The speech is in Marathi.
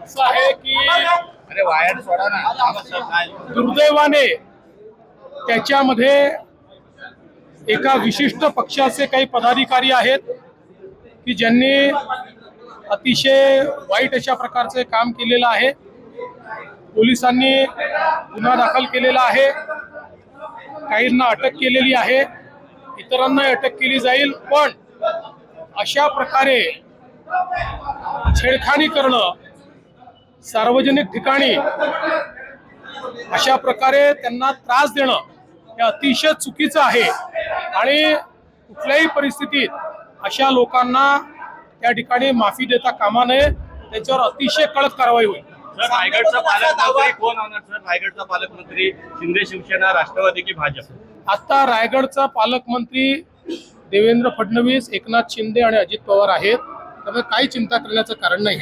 असं आहे की अरे वायर सोडा ना. दुर्दैवाने त्याच्यामध्ये एका विशिष्ट पक्षाचे काही पदाधिकारी आहेत की ज्यांनी अतिशय वाईट अशा प्रकारचे काम केलेलं आहे. पोलिसांनी गुन्हा दाखल केलेला आहे, काहींना अटक केलेली आहे, इतरांना अटक केली जाईल. पण अशा प्रकारे छेडखानी करणं सार्वजनिक ठिकाणी, अशा प्रकारे त्यांना त्रास देणं हे अतिशय चुकीचं आहे आणि कुठल्याही परिस्थितीत अशा लोकांना त्या ठिकाणी माफी देता कामा नये. त्याच्यावर अतिशय कडक कारवाई होईल. सर, रायगडचा पालकमंत्री कोण होणार? सर, रायगडचा पालकमंत्री शिंदे शिवसेना, राष्ट्रवादी की भाजप? आता रायगडचा पालकमंत्री देवेंद्र फडणवीस, एकनाथ शिंदे आणि अजित पवार आहेत. त्यामुळे काही चिंता करण्याचं कारण नाही.